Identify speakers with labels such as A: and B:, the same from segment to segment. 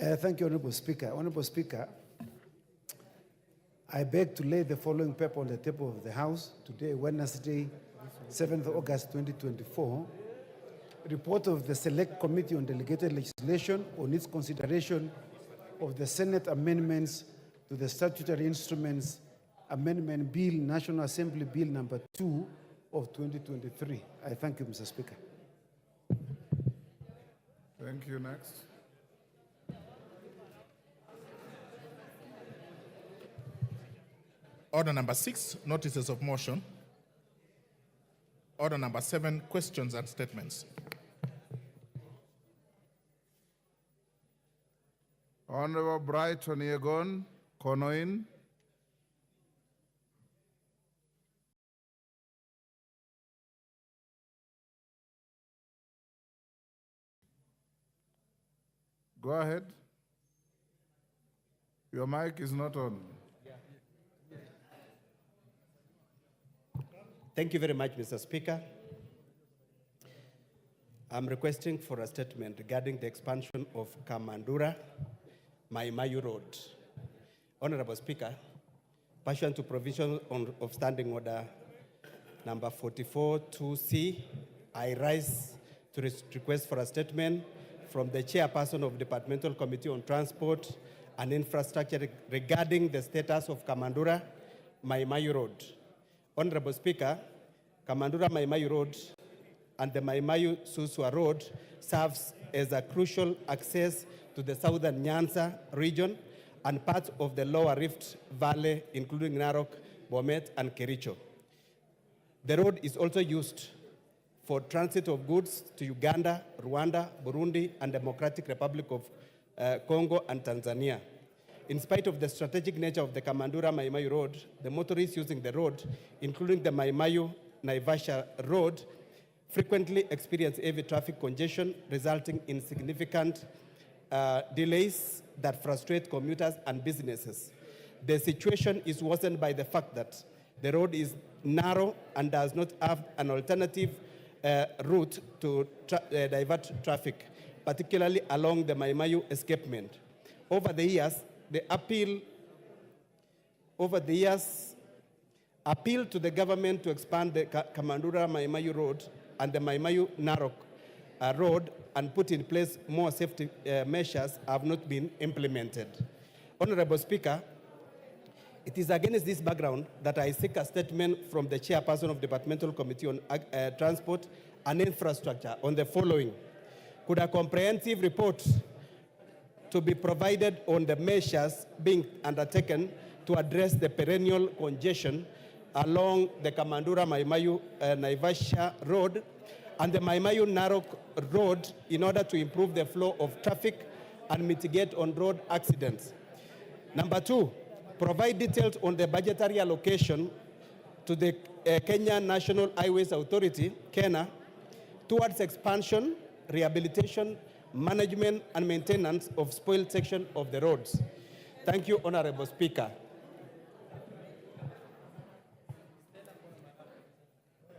A: Thank you, Honorable Speaker. Honorable Speaker, I beg to lay the following paper on the table of the House today, Wednesday, 7th August 2024. Report of the Select Committee on Delegated Legislation on its consideration of the Senate amendments to the Statutory Instruments Amendment Bill, National Assembly Bill number 2 of 2023. I thank you, Mr. Speaker.
B: Thank you. Next.
C: Order number 6, notices of motion. Order number 7, questions and statements.
B: Honorable Brighton Yegon, Konoin. Go ahead. Your mic is not on.
D: Thank you very much, Mr. Speaker. I'm requesting for a statement regarding the expansion of Kamandura Maimayu Road. Honorable Speaker, pursuant to provision of Standing Order number 44-2C, I rise to request for a statement from the Chairperson of Departmental Committee on Transport and Infrastructure regarding the status of Kamandura Maimayu Road. Honorable Speaker, Kamandura Maimayu Road and the Maimayu Suswa Road serves as a crucial access to the southern Nyanza region and parts of the lower Rift Valley, including Narok, Bomet, and Kericho. The road is also used for transit of goods to Uganda, Rwanda, Burundi, and Democratic Republic of Congo and Tanzania. In spite of the strategic nature of the Kamandura Maimayu Road, the motorists using the road, including the Maimayu Naivasha Road, frequently experience heavy traffic congestion, resulting in significant delays that frustrate commuters and businesses. The situation is worsened by the fact that the road is narrow and does not have an alternative route to divert traffic, particularly along the Maimayu escarpment. Over the years, appeal to the government to expand the Kamandura Maimayu Road and the Maimayu Narok Road and put in place more safety measures have not been implemented. Honorable Speaker, it is against this background that I seek a statement from the Chairperson of Departmental Committee on Transport and Infrastructure on the following. Could a comprehensive report to be provided on the measures being undertaken to address the perennial congestion along the Kamandura Maimayu Naivasha Road and the Maimayu Narok Road in order to improve the flow of traffic and mitigate on-road accidents? Number 2, provide details on the budgetary allocation to the Kenya National Highways Authority, KENA, towards expansion, rehabilitation, management, and maintenance of spoiled section of the roads. Thank you, Honorable Speaker.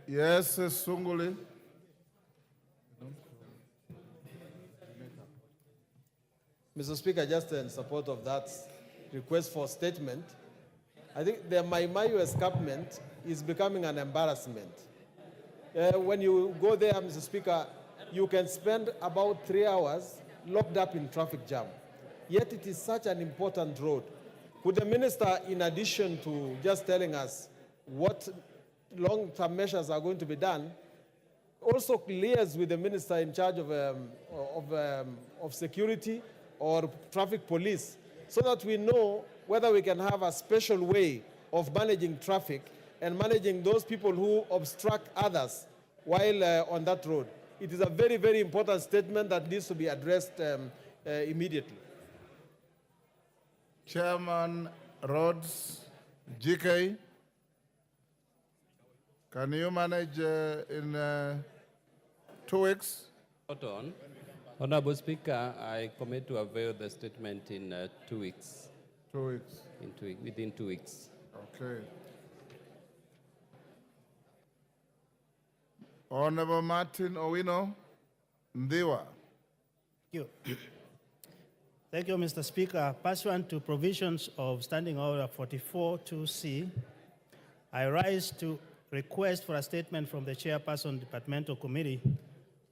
B: Yes, Sunguli.
E: Mr. Speaker, just in support of that request for statement, I think the Maimayu escarpment is becoming an embarrassment. When you go there, Mr. Speaker, you can spend about 3 hours locked up in traffic jam. Yet it is such an important road. Could the minister, in addition to just telling us what long-term measures are going to be done, also liaise with the minister in charge of security or traffic police, so that we know whether we can have a special way of managing traffic and managing those people who obstruct others while on that road. It is a very, very important statement that needs to be addressed immediately.
B: Chairman Rhodes, GK, can you manage in 2 weeks?
F: Hold on. Honorable Speaker, I commit to avail the statement in 2 weeks.
B: 2 weeks.
F: Within 2 weeks.
B: Okay. Honorable Martin Owino Ndiwa.
A: Thank you.
G: Thank you, Mr. Speaker. Pursuant to provisions of Standing Order 44-2C, I rise to request for a statement from the Chairperson Departmental Committee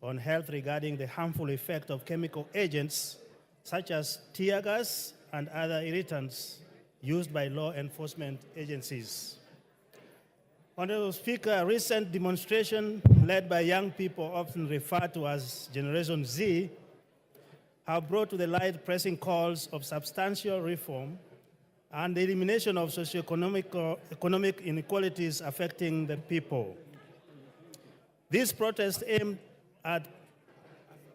G: on Health regarding the harmful effect of chemical agents such as tear gas and other irritants used by law enforcement agencies. Honorable Speaker, a recent demonstration led by young people, often referred to as Generation Z, have brought to the light pressing calls of substantial reform and the elimination of economic inequalities affecting the people. These protests aimed at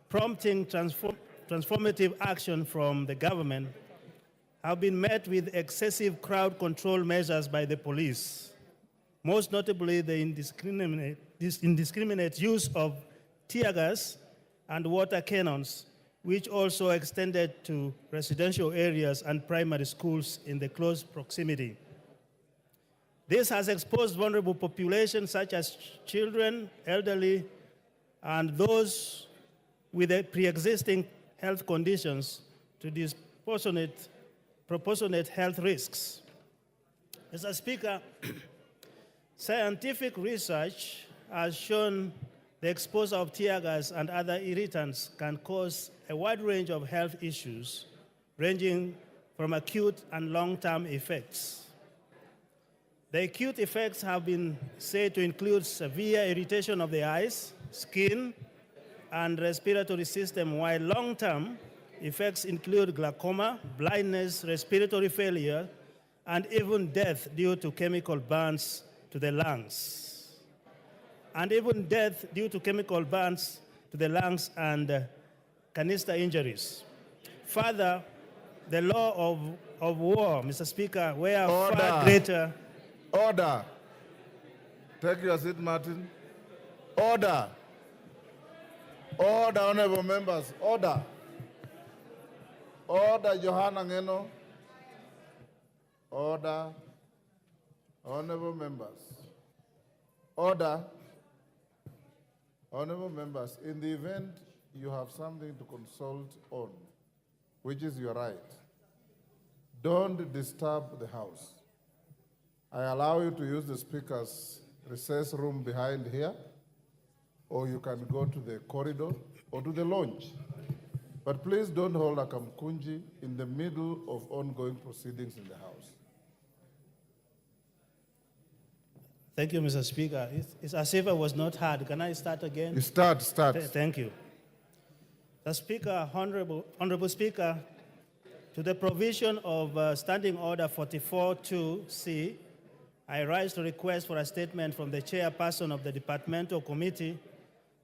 G: prompting transformative action from the government have been met with excessive crowd control measures by the police, most notably the indiscriminate use of tear gas and water cannons, which also extended to residential areas and primary schools in the close proximity. This has exposed vulnerable populations such as children, elderly, and those with pre-existing health conditions to disproportionate health risks. Mr. Speaker, scientific research has shown the exposure of tear gas and other irritants can cause a wide range of health issues, ranging from acute and long-term effects. The acute effects have been said to include severe irritation of the eyes, skin, and respiratory system, while long-term effects include glaucoma, blindness, respiratory failure, and even death due to chemical burns to the lungs. And canister injuries. Further, the law of war, Mr. Speaker, where far greater...
B: Order. Take your seat, Martin. Order. Order, honorable members. Order. Order, Johanna Ngeno. Order. Honorable members. Order. Honorable members, in the event you have something to consult on, which is your right, don't disturb the House. I allow you to use the Speaker's recess room behind here, or you can go to the corridor or to the lounge. But please don't hold a kamkunji in the middle of ongoing proceedings in the House.
G: Thank you, Mr. Speaker. It's as if I was not heard. Can I start again?
B: You start.
G: Thank you. The Speaker, Honorable Speaker, to the provision of Standing Order 44-2C, I rise to request for a statement from the Chairperson of the Departmental Committee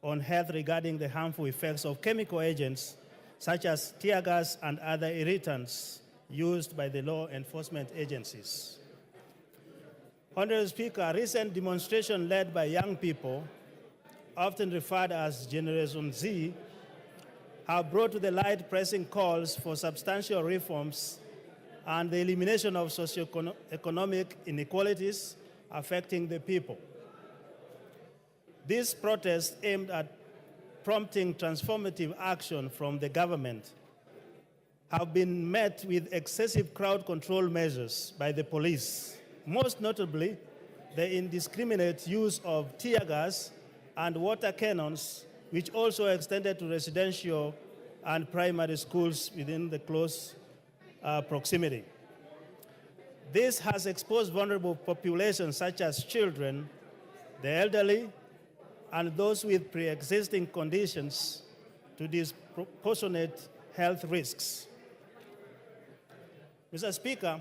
G: on Health regarding the harmful effects of chemical agents such as tear gas and other irritants used by the law enforcement agencies. Honorable Speaker, a recent demonstration led by young people, often referred as Generation Z, have brought to the light pressing calls for substantial reforms and the elimination of socioeconomic inequalities affecting the people. These protests aimed at prompting transformative action from the government have been met with excessive crowd control measures by the police, most notably the indiscriminate use of tear gas and water cannons, which also extended to residential and primary schools within the close proximity. This has exposed vulnerable populations such as children, the elderly, and those with pre-existing conditions to disproportionate health risks. Mr. Speaker,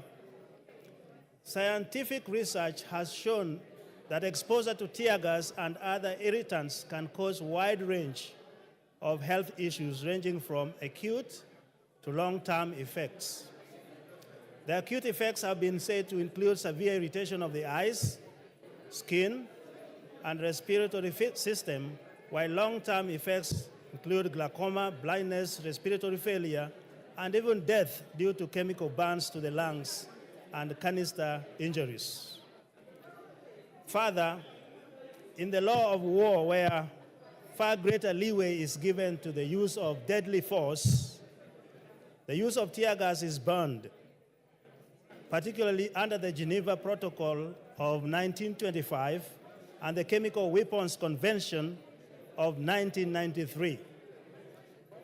G: scientific research has shown that exposure to tear gas and other irritants can cause a wide range of health issues ranging from acute to long-term effects. The acute effects have been said to include severe irritation of the eyes, skin, and respiratory system, while long-term effects include glaucoma, blindness, respiratory failure, and even death due to chemical burns to the lungs and canister injuries. Further, in the law of war, where far greater leeway is given to the use of deadly force, The use of tear gas is banned, particularly under the Geneva Protocol of 1925 and the Chemical Weapons Convention of 1993.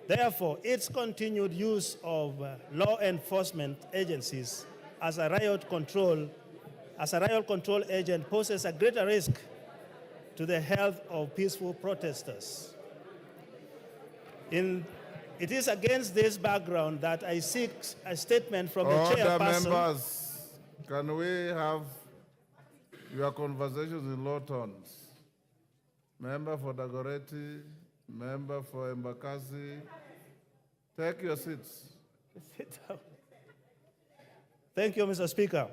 G: Therefore, its continued use of law enforcement agencies as a riot control agent poses a greater risk to the health of peaceful protesters. It is against this background that I seek a statement from the chairperson.
B: Members, can we have your conversations in low tones? Member for Dagoretti, member for Embakasi, take your seats.
G: Sit down. Thank you, Mr. Speaker.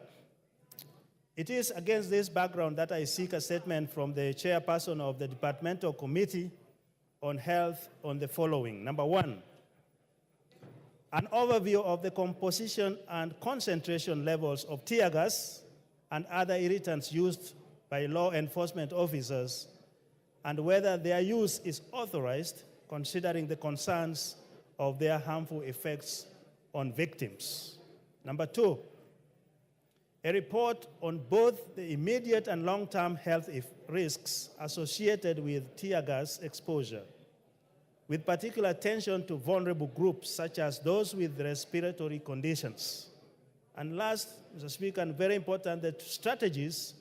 G: It is against this background that I seek a statement from the chairperson of the Departmental Committee on Health on the following. Number one, an overview of the composition and concentration levels of tear gas and other irritants used by law enforcement officers and whether their use is authorized considering the concerns of their harmful effects on victims. Number two, a report on both the immediate and long-term health risks associated with tear gas exposure, with particular attention to vulnerable groups such as those with respiratory conditions. And last, Mr. Speaker, and very important, the strategies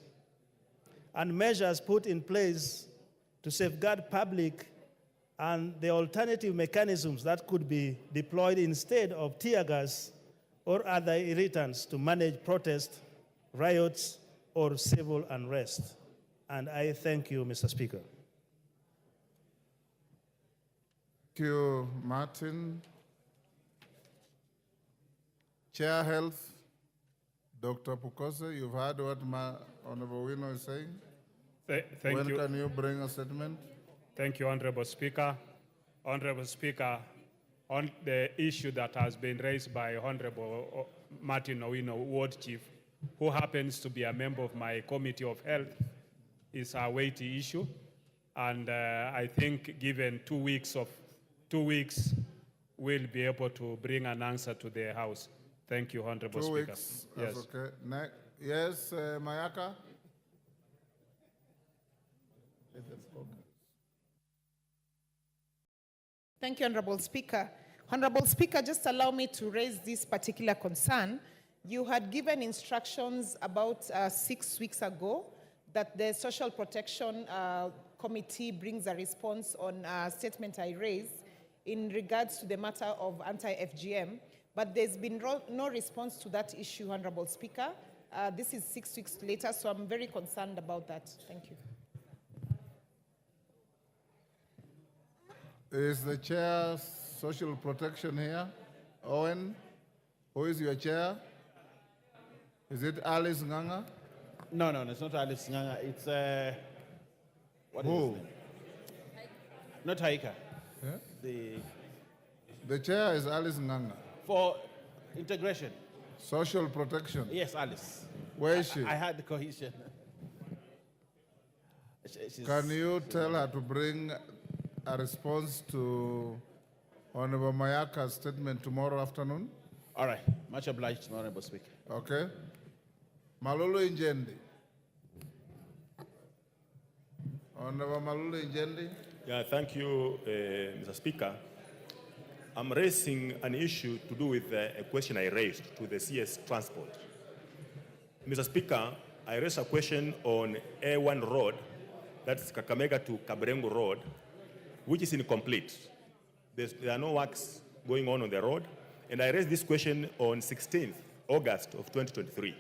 G: and measures put in place to safeguard public and the alternative mechanisms that could be deployed instead of tear gas or other irritants to manage protests, riots, or civil unrest. And I thank you, Mr. Speaker.
B: Thank you, Martin. Chair Health, Dr. Pukose, you've heard what Honorable Wino is saying.
H: Thank you.
B: When can you bring a statement?
H: Thank you, Honorable Speaker. Honorable Speaker, on the issue that has been raised by Honorable Martin Owino, Ward Chief, who happens to be a member of my Committee of Health, is a weighty issue. And I think given 2 weeks, we'll be able to bring an answer to the House. Thank you, Honorable Speaker.
B: 2 weeks,
H: yes.
B: that's okay. Yes, Mayaka?
I: Thank you, Honorable Speaker. Honorable Speaker, just allow me to raise this particular concern. You had given instructions about 6 weeks ago that the Social Protection Committee brings a response on a statement I raised in regards to the matter of anti-FGM, but there's been no response to that issue, Honorable Speaker. This is 6 weeks later, so I'm very concerned about that. Thank you.
B: Is the chair social protection here? Owen, who is your chair? Is it Alice Nganga?
J: No, it's not Alice Nganga. It's, what is
B: Who?
J: his name? Not Haika.
B: Yeah? The chair is Alice Nganga.
J: For integration.
B: Social protection.
J: Yes, Alice.
B: Where is she?
J: I had the cohesion.
B: Can you tell her to bring a response to Honorable Mayaka's statement tomorrow afternoon?
J: All right. Much obliged, Honorable Speaker.
B: Okay. Malulu Injendi. Honorable Malulu Injendi.
K: Yeah, thank you, Mr. Speaker. I'm raising an issue to do with a question I raised to the CS Transport. Mr. Speaker, I raised a question on A1 Road, that's Kakamega to Kabrengo Road, which is incomplete. There are no works going on the road, and I raised this question on 16th August of 2023.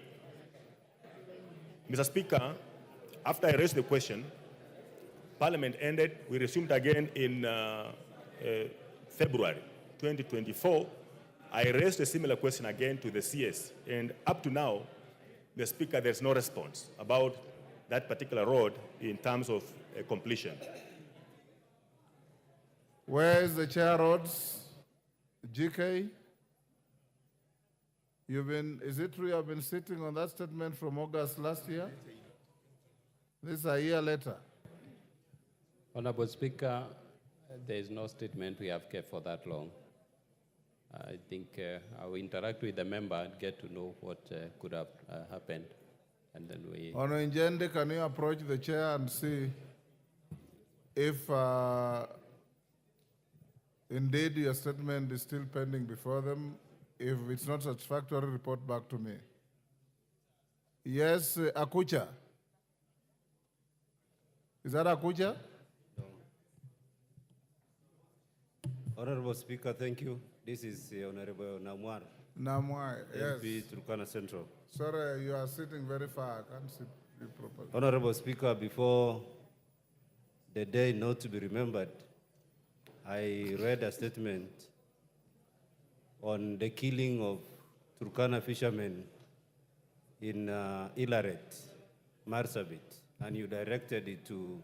K: Mr. Speaker, after I raised the question, Parliament ended, we resumed again in February 2024. I raised a similar question again to the CS, and up to now, the Speaker, there's no response about that particular road in terms of completion.
B: Where is the chair roads? GK? Is it true you have been sitting on that statement from August last year? This is a year later.
F: Honorable Speaker, there is no statement we have kept for that long. I think I will interact with the member and get to know what could have happened. And then we...
B: Honorable Njende, can you approach the chair and see if indeed your statement is still pending before them? If it's not satisfactory, report back to me. Yes, Akucha. Is that Akucha?
L: Honorable Speaker, thank you. This is Honorable Namwar.
B: Namwar, yes.
L: MP Turkana Central.
B: Sorry, you are sitting very far. I can't sit you properly.
L: Honorable Speaker, before the day not to be remembered, I read a statement on the killing of Turkana fishermen in Ilaret, Marsabit, and you directed it to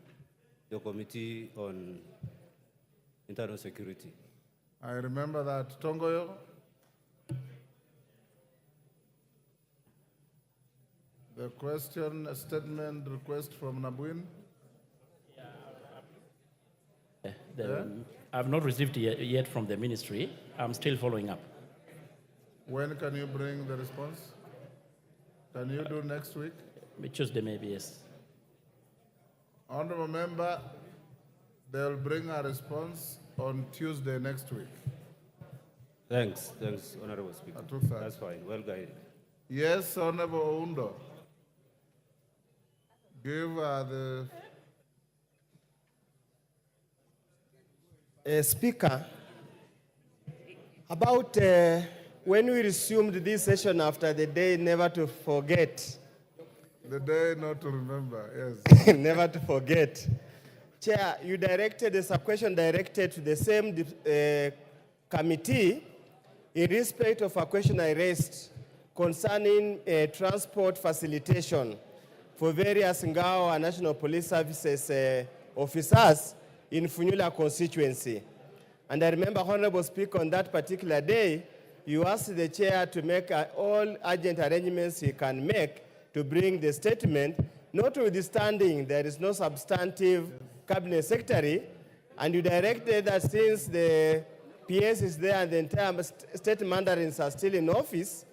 L: the Committee on Internal Security.
B: I remember that. Tongoyo? The question, a statement request from Nabuin?
M: I've not received yet from the ministry. I'm still following up.
B: When can you bring the response? Can you do next week?
M: Tuesday maybe, yes.
B: Honorable member, they'll bring a response on Tuesday next week.
L: Thanks, Honorable Speaker. That's fine, well guided.
B: Yes, Honorable Oundo. Give the...
N: Speaker, about when we resumed this session after the day never to forget.
B: The day not to remember, yes.
N: Never to forget. Chair, you directed a question directed to the same committee in respect of a question I raised concerning transport facilitation for various Ngao and National Police Services officers in Funyula constituency. And I remember, Honorable Speaker, on that particular day, you asked the chair to make all urgent arrangements he can make to bring the statement, notwithstanding there is no substantive cabinet secretary, and you directed that since the PS is there and the entire state mandarins are still in office,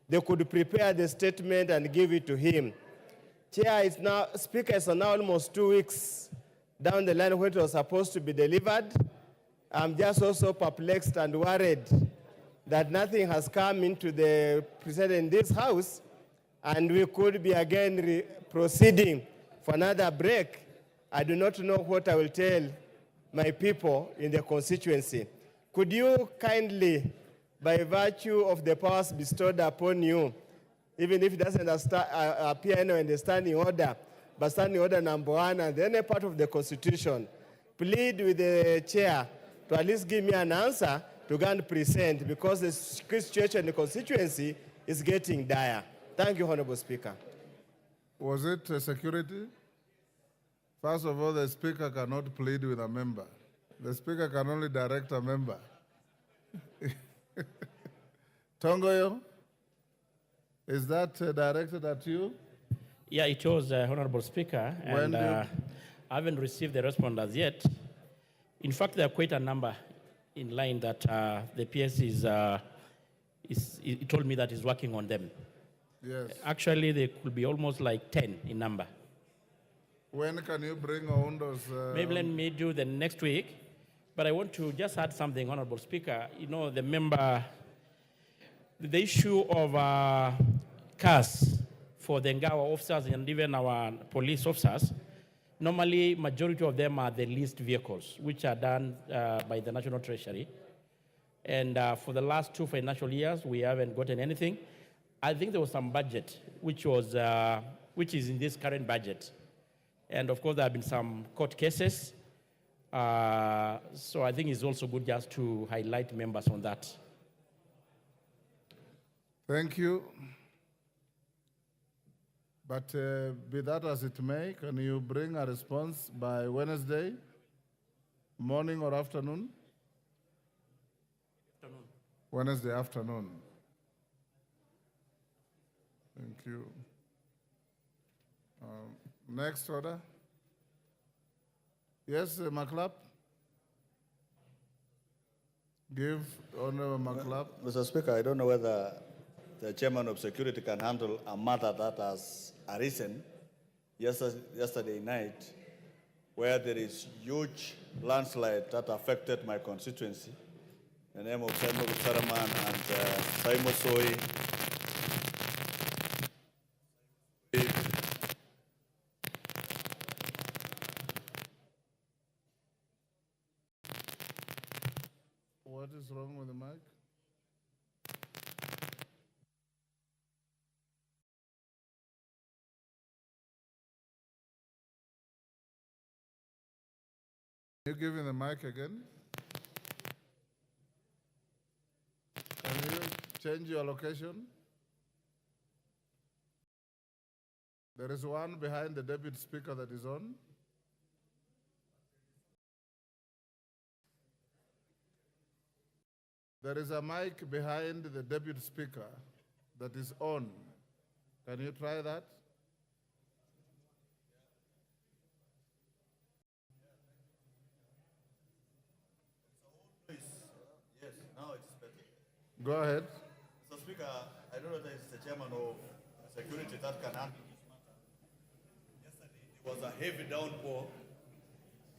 N: they could prepare the statement and give it to him. Chair, is now, Speaker, is now almost 2 weeks down the line when it was supposed to be delivered. I'm just also perplexed and worried that nothing has come into the president in this house, and we could be again proceeding for another break. I do not know what I will tell my people in the constituency. Could you kindly, by virtue of the powers bestowed upon you, even if it doesn't appear in the standing order, but standing order number 1 and any part of the Constitution, plead with the chair to at least give me an answer to go and present, because the situation in the constituency is getting dire. Thank you, Honorable Speaker.
B: Was it security? First of all, the Speaker cannot plead with a member. The Speaker can only direct a member. Tongoyo, is that directed at you?
M: Yeah, it was, Honorable Speaker, and I haven't received the response as yet. In fact, there are quite a number in line that the PS he told me that he's working on them.
B: Yes.
M: Actually, there could be almost like 10 in number.
B: When can you bring Oundo's?
M: Maybe let me do the next week. But I want to just add something, Honorable Speaker. You know, the member, the issue of cars for the Ngao officers and even our police officers, normally majority of them are the leased vehicles, which are done by the National Treasury. And for the last 2 financial years, we haven't gotten anything. I think there was some budget, which is in this current budget. And of course, there have been some court cases. So I think it's also good just to highlight members on that.
B: Thank you. But be that as it may, can you bring a response by Wednesday, morning or afternoon?
M: Afternoon.
B: Wednesday afternoon. Thank you. Next order. Yes, Maclap? Give Honorable McLeod.
J: Mr. Speaker, I don't know whether the chairman of security can handle a matter that has arisen yesterday night, where there is huge landslide that affected my constituency. The name of Simon Saraman and Simon Soy.
B: What is wrong with the mic? Can you give him the mic again? Can you change your location? There is one behind the deputy speaker that is on. There is a mic behind the deputy speaker that is on. Can you try that?
J: Yes, now it's better.
B: Go ahead.
J: Mr. Speaker, I don't know whether it's the chairman of security that can handle this matter. Yesterday, there was a heavy downpour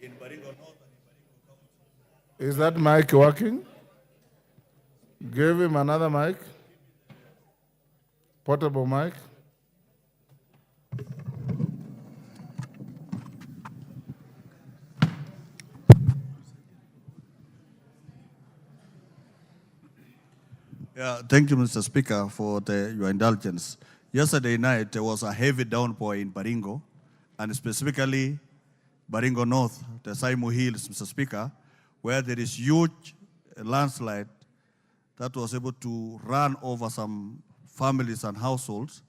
J: in Baringo North and in Baringo County.
B: Is that mic working? Give him another mic. Portable mic.
J: Yeah, thank you, Mr. Speaker, for your indulgence. Yesterday night, there was a heavy downpour in Baringo, and specifically Baringo North, the Saimu Hills, Mr. Speaker, where there is huge landslide that was able to run over some families and households,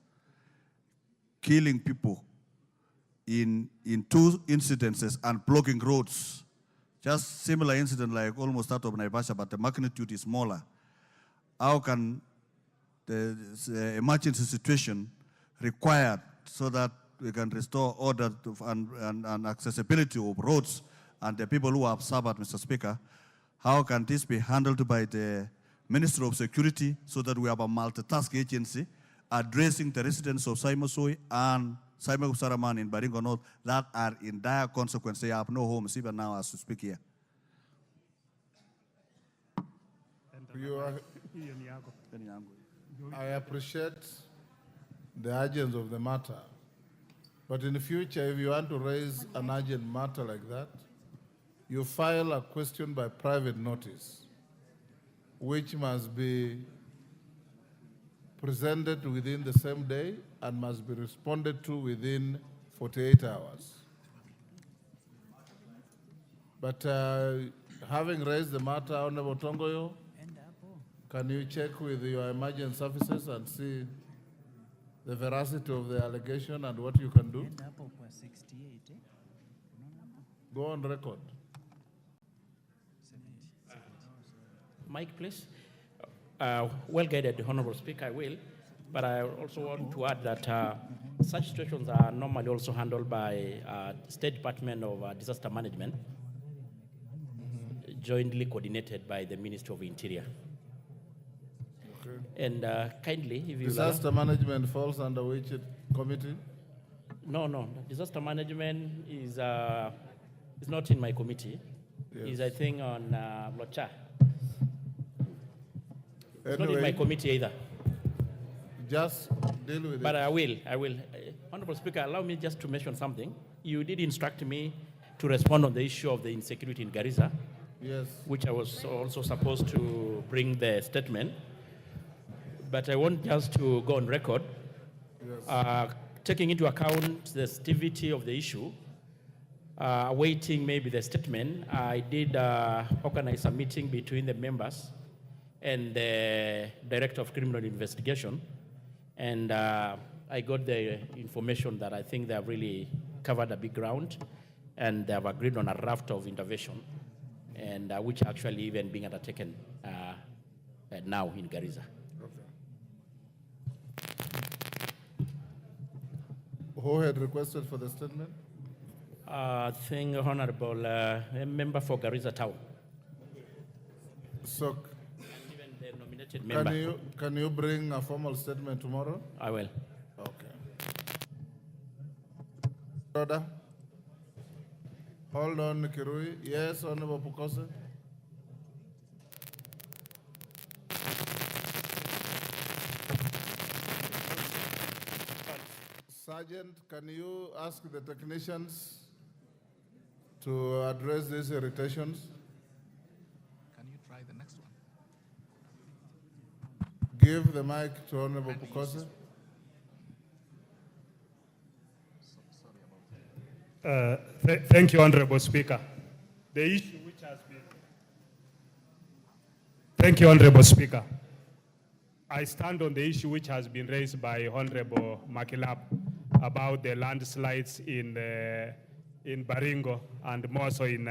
J: killing people in 2 incidences and blocking roads. Just similar incident like almost that of Naivasha, but the magnitude is smaller. How can the emergency situation required so that we can restore order and accessibility of roads and the people who have suffered, Mr. Speaker? How can this be handled by the Minister of Security so that we have a multitask agency addressing the residents of Saimosoi and Saimok Saraman in Baringo North that are in dire consequence? They have no homes even now as we speak here.
B: I appreciate the urgency of the matter. But in the future, if you want to raise an urgent matter like that, you file a question by private notice, which must be presented within the same day and must be responded to within 48 hours. But having raised the matter, Honorable Tongoyo, can you check with your emergency services and see the veracity of the allegation and what you can do? Go on record.
M: Mike, please. Well guided, Honorable Speaker, I will. But I also want to add that such situations are normally also handled by State Department of Disaster Management, jointly coordinated by the Ministry of Interior.
B: Okay.
M: And kindly, if you
B: Disaster management falls under which committee?
M: No. Disaster management is not in my committee.
B: Yes.
M: It's, I think, on Locha. It's
B: Anyway,
M: not in my committee either.
B: Just deal with
M: But
B: it.
M: I will. Honorable Speaker, allow me just to mention something. You did instruct me to respond on the issue of the insecurity in Garissa,
B: Yes.
M: which I was also supposed to bring the statement. But I want just to go on record,
B: Yes.
M: taking into account the sensitivity of the issue, awaiting maybe the statement. I did organize a meeting between the members and the Director of Criminal Investigation, and I got the information that I think they have really covered a big ground, and they have agreed on a raft of intervention, and which are actually even being undertaken now in Garissa.
B: Who had requested for the statement?
M: I think Honorable a member for Garissa Town.
B: So,
M: Even the nominated member.
B: can you bring a formal statement tomorrow?
M: I will.
B: Okay. Order. Hold on, Kirui. Yes, Honorable Pukose. Sergeant, can you ask the technicians to address these irritations?
C: Can you try the next one?
B: Give the mic to Honorable Pukose.
H: Thank you, Honorable Speaker. The issue which has been... Thank you, Honorable Speaker. I stand on the issue which has been raised by Honorable Makilap about the landslides in Baringo and more so in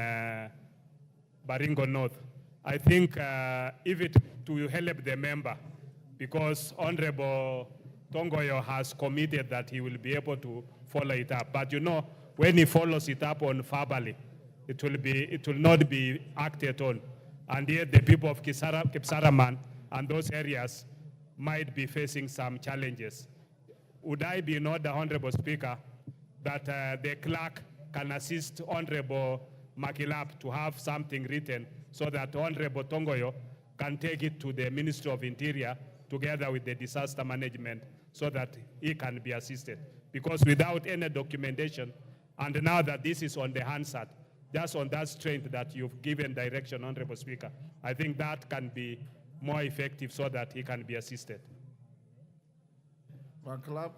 H: Baringo North. I think if it to help the member, because Honorable Tongoyo has committed that he will be able to follow it up. But you know, when he follows it up on verbally, it will not be acted on. And yet the people of Kipsaraman and those areas might be facing some challenges. Would I be in order, Honorable Speaker, that the clerk can assist Honorable Makilap to have something written so that Honorable Tongoyo can take it to the Ministry of Interior together with the disaster management so that he can be assisted. Because without any documentation, and now that this is on the Hansard, just on that strength that you've given direction, Honorable Speaker, I think that can be more effective so that he can be assisted.
B: Maklap,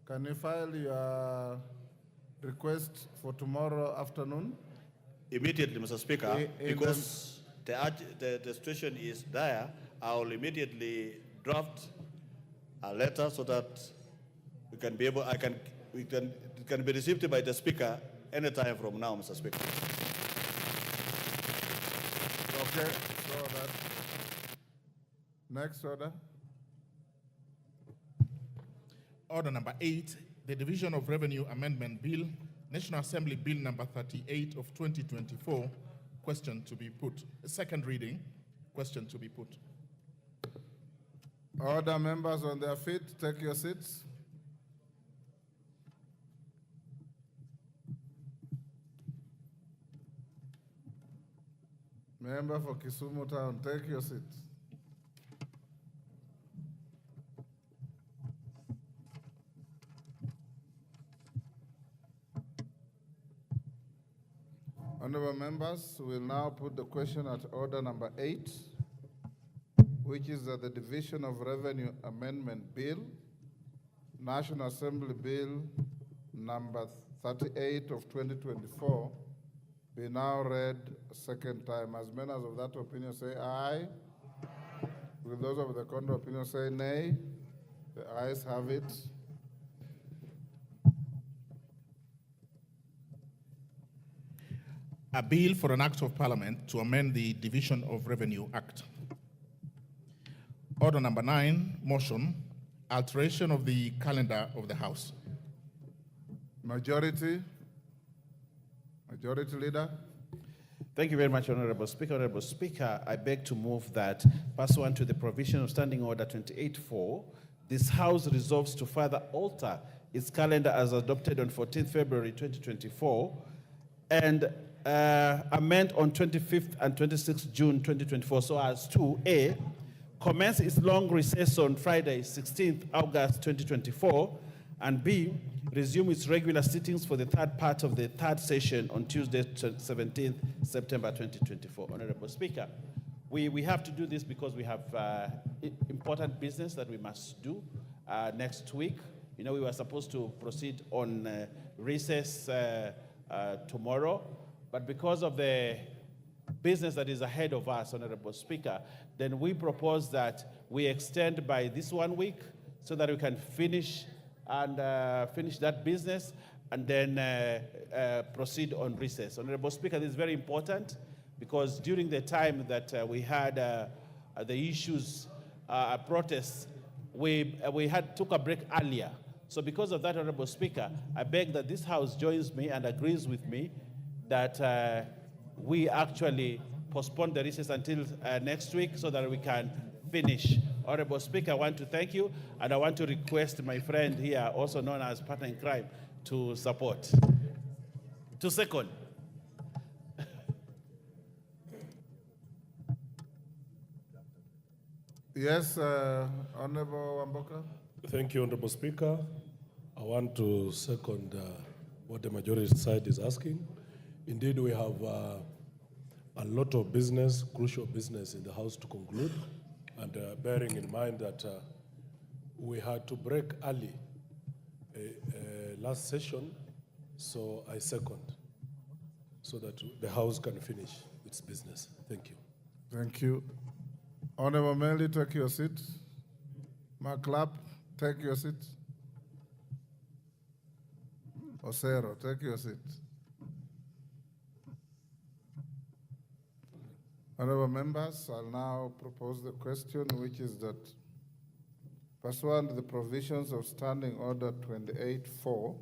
B: can you file your request for tomorrow afternoon?
J: Immediately, Mr. Speaker, because the situation is dire, I will immediately draft a letter so that we can be able, it can be received by the Speaker anytime from now, Mr. Speaker.
B: Okay, so that. Next order.
C: Order number 8, the Division of Revenue Amendment Bill, National Assembly Bill number 38 of 2024, question to be put. A second reading, question to be put.
B: Order, members on their feet, take your seats. Member for Kisumu Town, take your seats. Honorable members, we'll now put the question at order number 8, which is that the Division of Revenue Amendment Bill, National Assembly Bill number 38 of 2024, be now read a second time. As many as of that opinion say aye. Will those of the contrary opinion say nay? The ayes have it.
C: A bill for an act of parliament to amend the Division of Revenue Act. Order number 9, motion, alteration of the calendar of the House.
B: Majority Leader.
O: Thank you very much, Honorable Speaker. Honorable Speaker, I beg to move that, pursuant to the provision of Standing Order 28.4, this House resolves to further alter its calendar as adopted on 14th February 2024 and amend on 25th and 26th June 2024 so as to A, commence its long recess on Friday, 16th August 2024, and B, resume its regular sittings for the third part of the third session on Tuesday, 17th September 2024. Honorable Speaker, we have to do this because we have important business that we must do next week. You know, we were supposed to proceed on recess tomorrow, but because of the business that is ahead of us, Honorable Speaker, then we propose that we extend by this 1 week so that we can finish that business and then proceed on recess. Honorable Speaker, this is very important because during the time that we had the issues, protests, we took a break earlier. So because of that, Honorable Speaker, I beg that this House joins me and agrees with me that we actually postpone the recess until next week so that we can finish. Honorable Speaker, I want to thank you, and I want to request my friend here, also known as partner in crime, to support. To second.
B: Yes, Honorable Wamboka.
P: Thank you, Honorable Speaker. I want to second what the majority side is asking. Indeed, we have a lot of business, crucial business in the House to conclude, and bearing in mind that we had to break early last session, so I second, so that the House can finish its business. Thank you.
B: Thank you. Honorable Melly, take your seat. Maclap, take your seat. Osero, take your seat. Honorable members, I'll now propose the question, which is that pursuant to the provisions of Standing Order 28-4,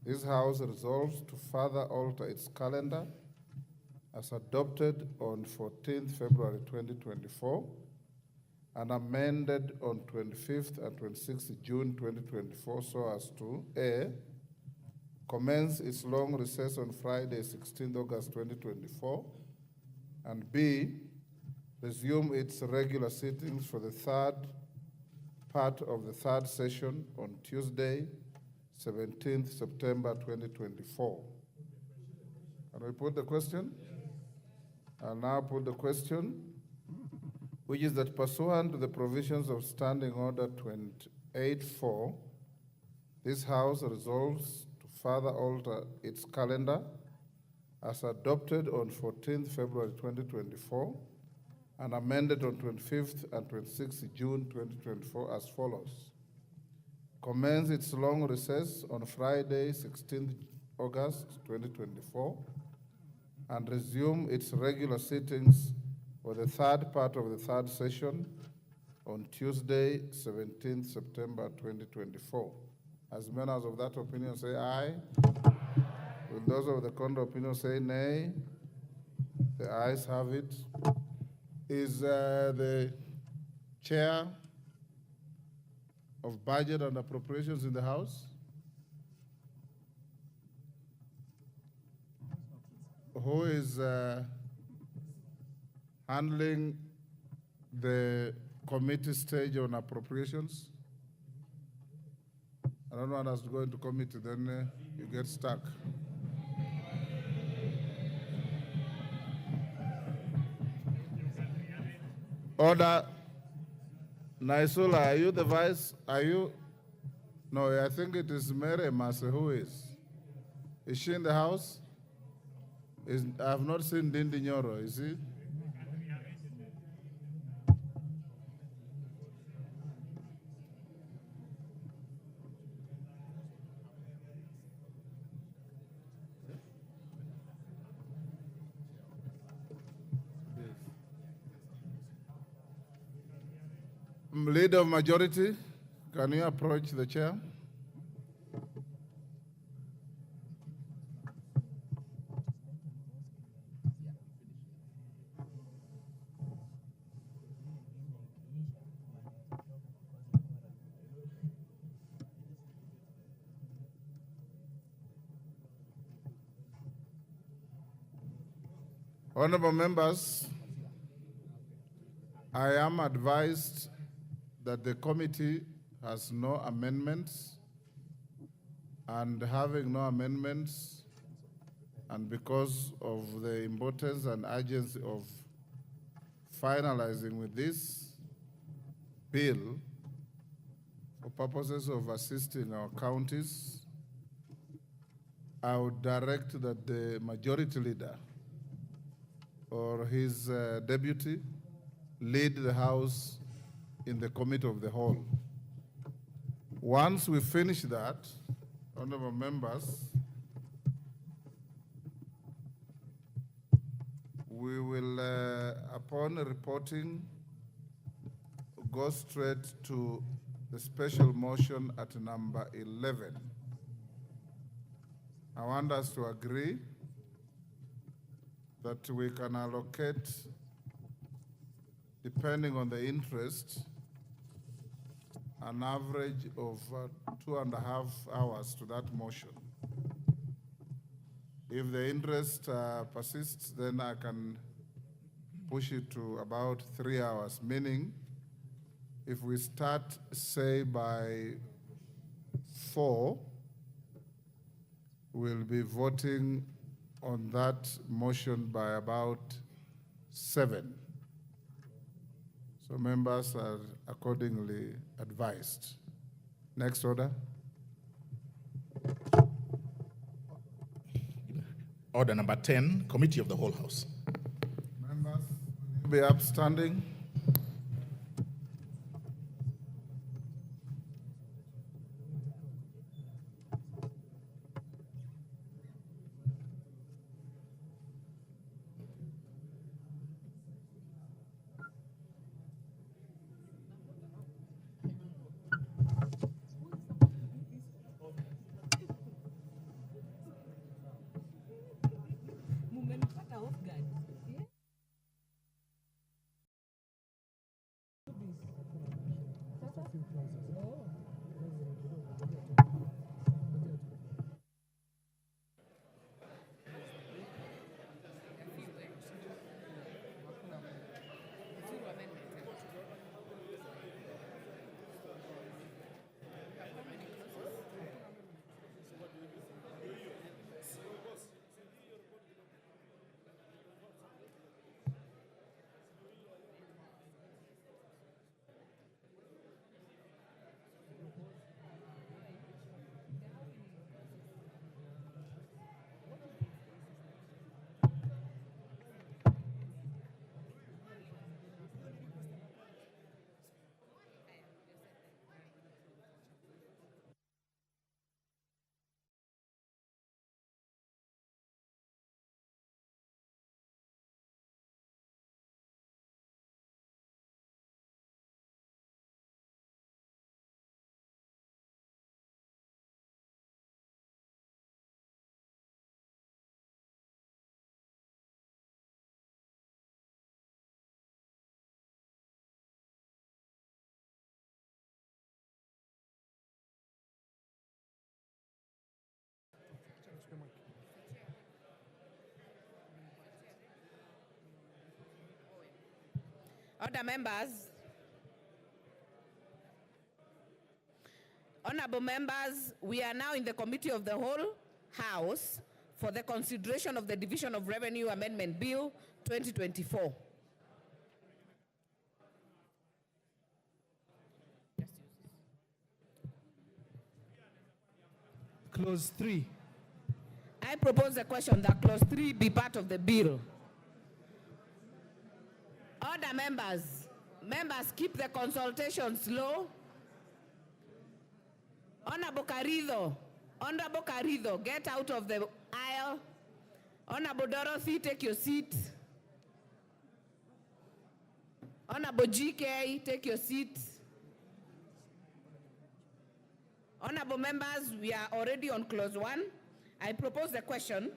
B: this House resolves to further alter its calendar as adopted on 14th February 2024 and amended on 25th and 26th June 2024 so as to A, commence its long recess on Friday 16th August 2024, and B, resume its regular sittings for the third part of the third session on Tuesday 17th September 2024. Can we put the question? I'll now put the question, which is that pursuant to the provisions of Standing Order 28-4, this House resolves to further alter its calendar as adopted on 14th February 2024 and amended on 25th and 26th June 2024 as follows. Commence its long recess on Friday 16th August 2024 and resume its regular sittings for the third part of the third session on Tuesday, 17th September 2024. As members of that opinion say aye. Will those of the contrary opinion say nay? The ayes have it. Is the chair of Budget and Appropriations in the House? Who is handling the committee stage on appropriations? I don't want us to go into committee, then you get stuck. Order. Naisula, are you the vice? Are you? No, I think it is Mary Mase. Who is? Is she in the house? I have not seen Dindi Nyoro, is he? Leader of majority, can you approach the chair? Honorable members, I am advised that the committee has no amendments, and having no amendments, and because of the importance and urgency of finalizing with this bill for purposes of assisting our counties, I would direct that the majority leader or his deputy lead the House in the committee of the whole. Once we finish that, honorable members, we will, upon reporting, go straight to the special motion at number 11. I want us to agree that we can allocate, depending on the interest, an average of 2.5 hours to that motion. If the interest persists, then I can push it to about 3 hours, meaning if we start, say, by 4, we'll be voting on that motion by about 7. So members are accordingly advised. Next order.
C: Order number 10, Committee of the Whole House.
B: Members, will you be upstanding?
I: Order, members. Honorable members, we are now in the Committee of the Whole House for the consideration of the Division of Revenue Amendment Bill 2024.
A: Clause 3.
I: I propose a question that Clause 3 be part of the bill. Order, members. Members, keep the consultations low. Honorable Carrido, get out of the aisle. Honorable Dorothy, take your seat. Honorable GK, take your seat. Honorable members, we are already on Clause 1. I propose the question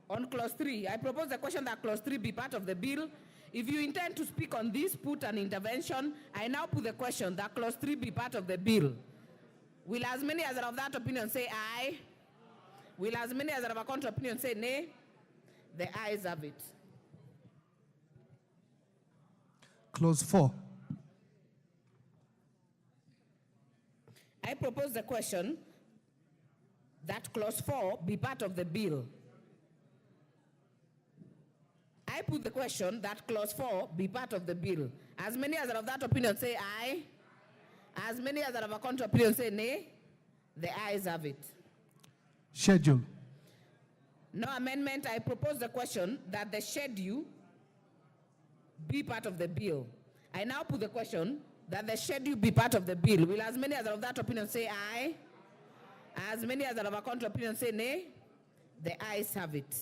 I: on Clause 3. I propose the question that Clause 3 be part of the bill. If you intend to speak on this, put an intervention. I now put the question that Clause 3 be part of the bill. Will as many as are of that opinion say aye? Will as many as are of a contrary opinion say nay? The ayes have it.
A: Clause 4.
I: I propose the question that Clause 4 be part of the bill. I put the question that Clause 4 be part of the bill. As many as are of that opinion say aye. As many as are of a contrary opinion say nay. The ayes have it.
A: Schedule.
I: No amendment. I propose the question that the schedule be part of the bill. I now put the question that the schedule be part of the bill. Will as many as are of that opinion say aye? As many as are of a contrary opinion say nay? The ayes have it.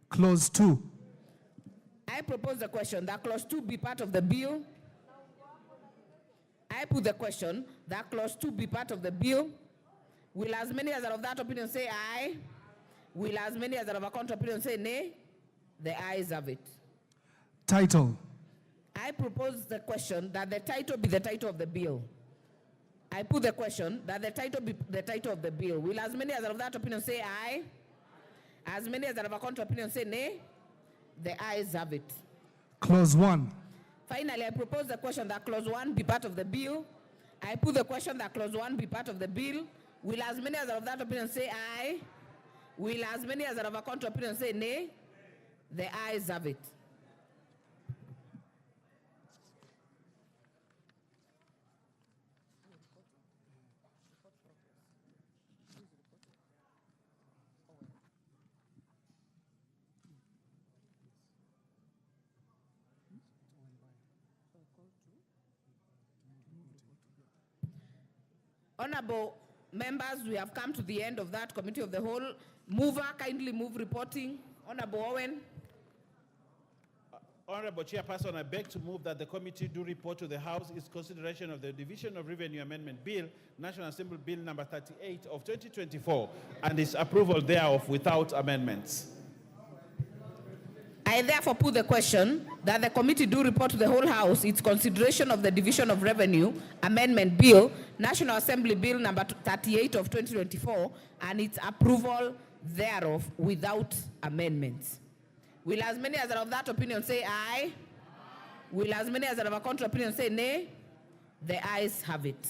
A: Clause 2.
I: I propose the question that Clause 2 be part of the bill. I put the question that Clause 2 be part of the bill. Will as many as are of that opinion say aye? Will as many as are of a contrary opinion say nay?
Q: The ayes have it.
R: Title.
Q: I propose the question that the title be the title of the bill. I put the question that the title be the title of the bill. Will as many as are of that opinion say aye? As many as are of a contrary opinion say nay? The ayes have it.
R: Clause 1.
Q: Finally, I propose the question that clause 1 be part of the bill. I put the question that clause 1 be part of the bill. Will as many as are of that opinion say aye? Will as many as are of a contrary opinion say nay? The ayes have it. Honorable members, we have come to the end of that committee of the whole. Mover, kindly move reporting. Honorable Owen.
O: Honorable Chairperson, I beg to move that the committee do report to the House its consideration of the Division of Revenue Amendment Bill, National Assembly Bill number 38 of 2024, and its approval thereof without amendments.
Q: I therefore put the question that the committee do report to the whole House its consideration of the Division of Revenue Amendment Bill, National Assembly Bill number 38 of 2024, and its approval thereof without amendments. Will as many as are of that opinion say aye? Will as many as are of a contrary opinion say nay? The ayes have it.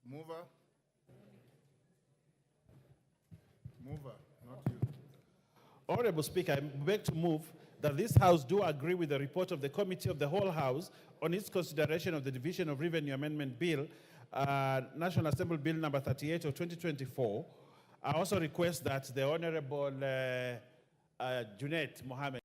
B: Mover. Mover, not you.
O: Honorable Speaker, I beg to move that this House do agree with the report of the Committee of the Whole House on its consideration of the Division of Revenue Amendment Bill, National Assembly Bill number 38 of 2024. I also request that the Honorable Junet Mohammed